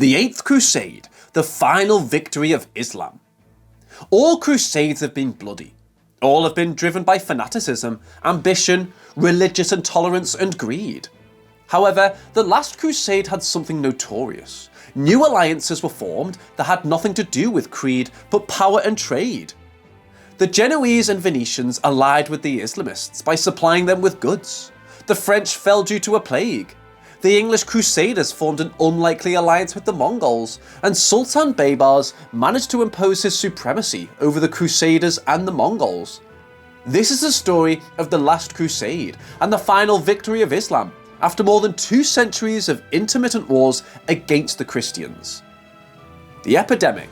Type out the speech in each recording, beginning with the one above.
The Eighth Crusade, the final victory of Islam. All crusades have been bloody. All have been driven by fanaticism, ambition, religious intolerance and greed. However, the last crusade had something notorious. New alliances were formed that had nothing to do with creed but power and trade. The Genoese and Venetians allied with the Islamists by supplying them with goods. The French fell due to a plague. The English Crusaders formed an unlikely alliance with the Mongols, and Sultan Baybars managed to impose his supremacy over the Crusaders and the Mongols. This is the story of the last crusade and the final victory of Islam after more than 2 centuries of intermittent wars against the Christians. The epidemic.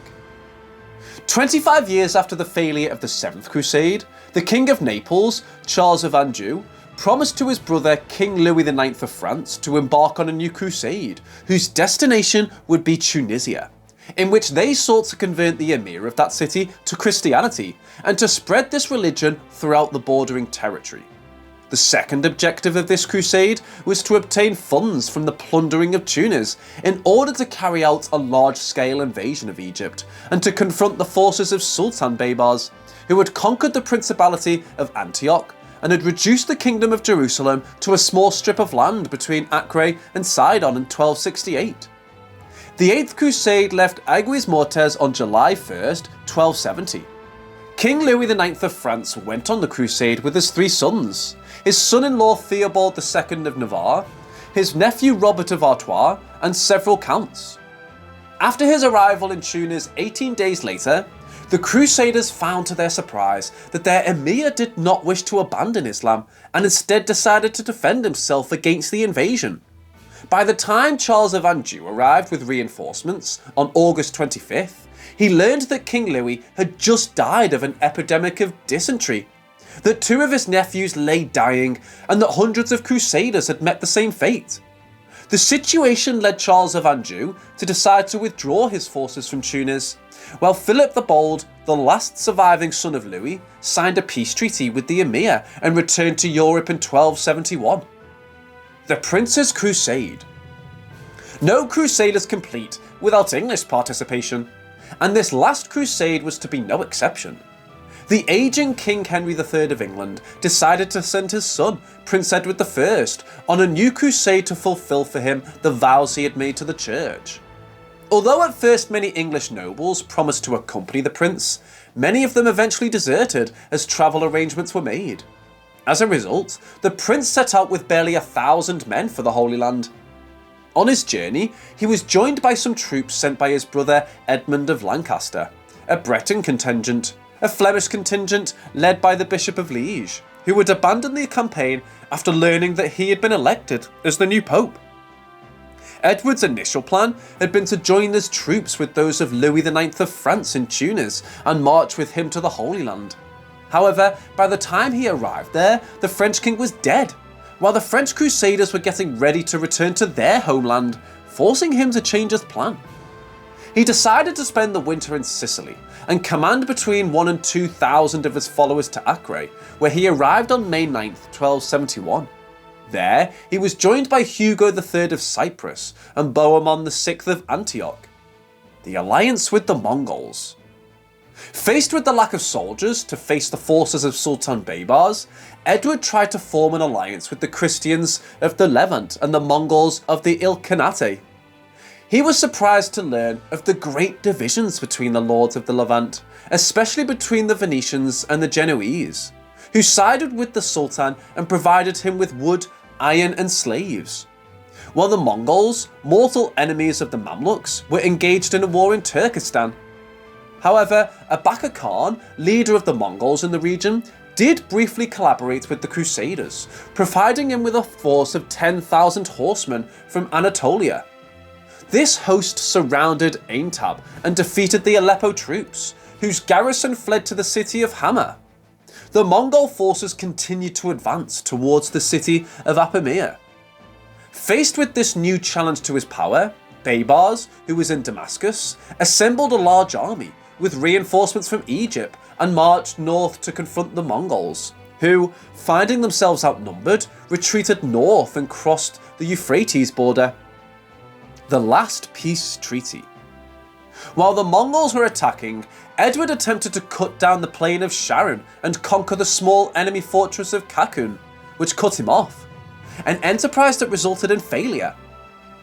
25 years after the failure of the 7th Crusade, the King of Naples, Charles of Anjou, promised to his brother King Louis IX of France to embark on a new crusade, whose destination would be Tunisia, in which they sought to convert the emir of that city to Christianity and to spread this religion throughout the bordering territory. The second objective of this crusade was to obtain funds from the plundering of Tunis in order to carry out a large-scale invasion of Egypt and to confront the forces of Sultan Baybars, who had conquered the Principality of Antioch and had reduced the Kingdom of Jerusalem to a small strip of land between Acre and Sidon in 1268. The 8th Crusade left Aigues Mortes on July 1st, 1270. King Louis IX of France went on the crusade with his 3 sons, his son-in-law Theobald II of Navarre, his nephew Robert of Artois, and several counts. After his arrival in Tunis 18 days later, the Crusaders found to their surprise that their emir did not wish to abandon Islam and instead decided to defend himself against the invasion. By the time Charles of Anjou arrived with reinforcements on August 25th, he learned that King Louis had just died of an epidemic of dysentery, that 2 of his nephews lay dying, and that hundreds of Crusaders had met the same fate. The situation led Charles of Anjou to decide to withdraw his forces from Tunis, while Philip the Bold, the last surviving son of Louis, signed a peace treaty with the emir and returned to Europe in 1271. The Prince's Crusade. No crusade is complete without English participation, and this last crusade was to be no exception. The ageing King Henry III of England decided to send his son, Prince Edward I, on a new crusade to fulfil for him the vows he had made to the church. Although at first many English nobles promised to accompany the prince, many of them eventually deserted as travel arrangements were made. As a result, the prince set out with barely 1,000 men for the Holy Land. On his journey, he was joined by some troops sent by his brother Edmund of Lancaster, a Breton contingent, a Flemish contingent led by the Bishop of Liege, who would abandon the campaign after learning that he had been elected as the new pope. Edward's initial plan had been to join his troops with those of Louis IX of France in Tunis and march with him to the Holy Land. However, by the time he arrived there, the French king was dead, while the French Crusaders were getting ready to return to their homeland, forcing him to change his plan. He decided to spend the winter in Sicily and command between 1,000 and 2,000 of his followers to Acre, where he arrived on May 9th, 1271. There, he was joined by Hugo III of Cyprus and Bohemond VI of Antioch. The alliance with the Mongols. Faced with the lack of soldiers to face the forces of Sultan Baybars, Edward tried to form an alliance with the Christians of the Levant and the Mongols of the Ilkhanate. He was surprised to learn of the great divisions between the lords of the Levant, especially between the Venetians and the Genoese, who sided with the Sultan and provided him with wood, iron and slaves, while the Mongols, mortal enemies of the Mamluks, were engaged in a war in Turkestan. However, Abaka Khan, leader of the Mongols in the region, did briefly collaborate with the Crusaders, providing him with a force of 10,000 horsemen from Anatolia. This host surrounded Aintab and defeated the Aleppo troops, whose garrison fled to the city of Hama. The Mongol forces continued to advance towards the city of Apamea. Faced with this new challenge to his power, Baybars, who was in Damascus, assembled a large army with reinforcements from Egypt and marched north to confront the Mongols, who, finding themselves outnumbered, retreated north and crossed the Euphrates border. the Last Peace Treaty. While the Mongols were attacking, Edward attempted to cut down the plain of Sharon and conquer the small enemy fortress of Kakun, which cut him off, an enterprise that resulted in failure.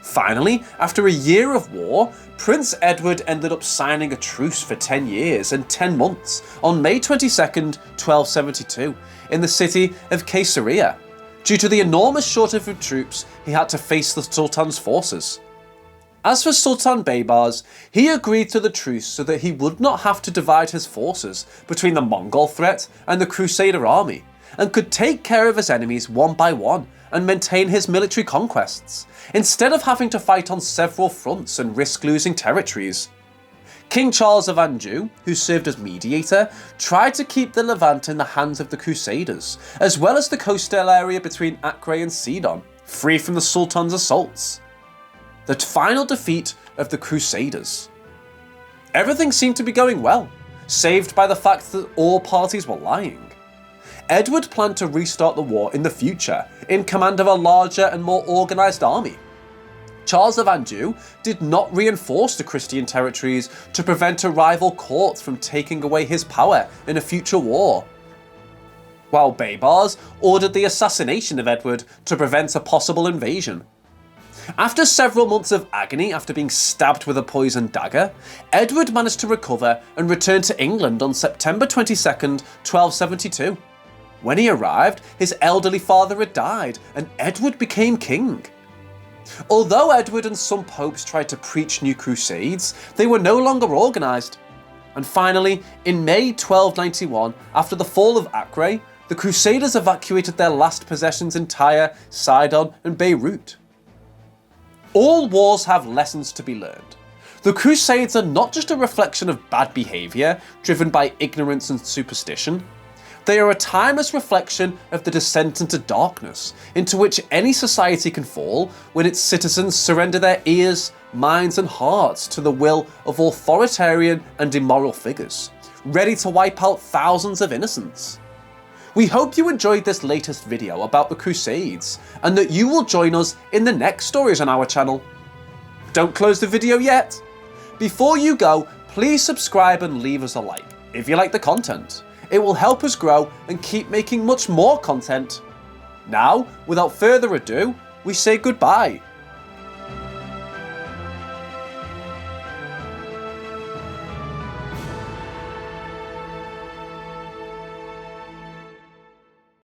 Finally, after a year of war, Prince Edward ended up signing a truce for 10 years and 10 months on May 22nd, 1272, in the city of Caesarea. Due to the enormous shortage of troops, he had to face the Sultan's forces. As for Sultan Baybars, he agreed to the truce so that he would not have to divide his forces between the Mongol threat and the Crusader army, and could take care of his enemies one by one and maintain his military conquests, instead of having to fight on several fronts and risk losing territories. King Charles of Anjou, who served as mediator, tried to keep the Levant in the hands of the Crusaders, as well as the coastal area between Acre and Sidon, free from the Sultan's assaults. The final defeat of the Crusaders. Everything seemed to be going well, saved by the fact that all parties were lying. Edward planned to restart the war in the future, in command of a larger and more organised army. Charles of Anjou did not reinforce the Christian territories to prevent a rival court from taking away his power in a future war, while Baybars ordered the assassination of Edward to prevent a possible invasion. After several months of agony after being stabbed with a poisoned dagger, Edward managed to recover and return to England on September 22nd, 1272. When he arrived, his elderly father had died, and Edward became king. Although Edward and some popes tried to preach new crusades, they were no longer organised. And finally, in May 1291, after the fall of Acre, the Crusaders evacuated their last possessions in Tyre, Sidon and Beirut. All wars have lessons to be learned. The Crusades are not just a reflection of bad behaviour driven by ignorance and superstition. They are a timeless reflection of the descent into darkness, into which any society can fall when its citizens surrender their ears, minds and hearts to the will of authoritarian and immoral figures, ready to wipe out thousands of innocents. We hope you enjoyed this latest video about the Crusades, and that you will join us in the next stories on our channel. Don't close the video yet! Before you go, please subscribe and leave us a like if you like the content. It will help us grow and keep making much more content. Now, without further ado, we say goodbye